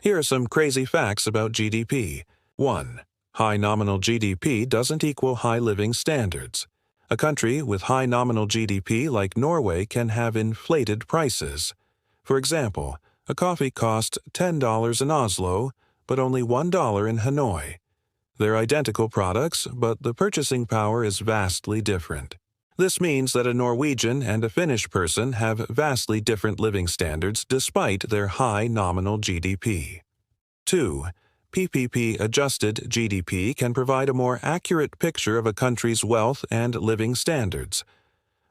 Here are some crazy facts about GDP. 1. High nominal GDP doesn't equal high living standards. A country with high nominal GDP like Norway can have inflated prices. For example, a coffee costs $10 in Oslo, but only $1 in Hanoi. They're identical products, but the purchasing power is vastly different. This means that a Norwegian and a Finnish person have vastly different living standards despite their high nominal GDP. 2. PPP-adjusted GDP can provide a more accurate picture of a country's wealth and living standards.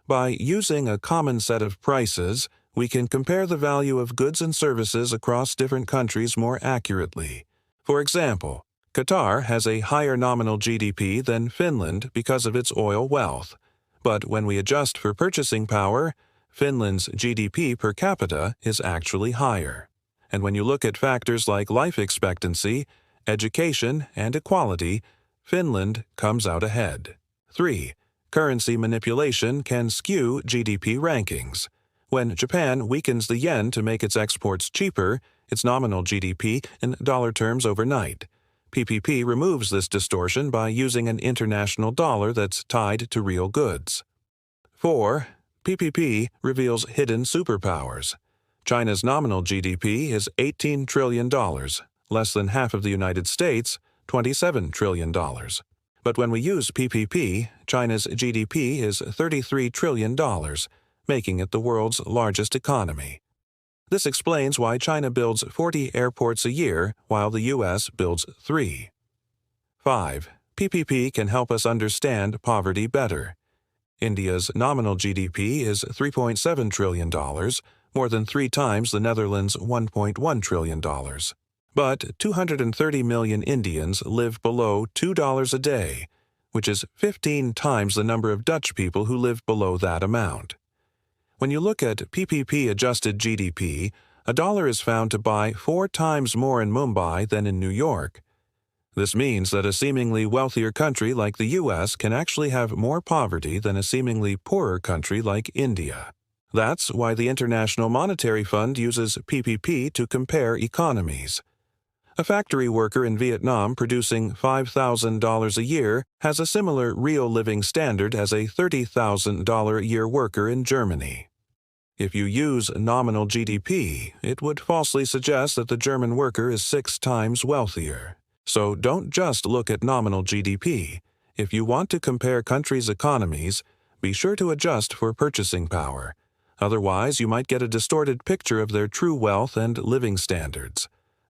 By using a common set of prices, we can compare the value of goods and services across different countries more accurately. For example, Qatar has a higher nominal GDP than Finland because of its oil wealth. But when we adjust for purchasing power, Finland's GDP per capita is actually higher. And when you look at factors like life expectancy, education, and equality, Finland comes out ahead. 3. Currency manipulation can skew GDP rankings. When Japan weakens the yen to make its exports cheaper, its nominal GDP in dollar terms overnight. PPP removes this distortion by using an international dollar that's tied to real goods. 4. PPP reveals hidden superpowers. China's nominal GDP is $18 trillion, less than half of the United States, $27 trillion. But when we use PPP, China's GDP is $33 trillion, making it the world's largest economy. This explains why China builds 40 airports a year while the U.S. builds 3. 5. PPP can help us understand poverty better. India's nominal GDP is $3.7 trillion, more than 3 times the Netherlands' $1.1 trillion. But 230 million Indians live below $2 a day, which is 15 times the number of Dutch people who live below that amount. When you look at PPP-adjusted GDP, a dollar is found to buy 4 times more in Mumbai than in New York. This means that a seemingly wealthier country like the U.S. can actually have more poverty than a seemingly poorer country like India. That's why the International Monetary Fund uses PPP to compare economies. A factory worker in Vietnam producing $5,000 a year has a similar real living standard as a $30,000 a year worker in Germany. If you use nominal GDP, it would falsely suggest that the German worker is 6 times wealthier. So don't just look at nominal GDP. If you want to compare countries' economies, be sure to adjust for purchasing power. Otherwise, you might get a distorted picture of their true wealth and living standards.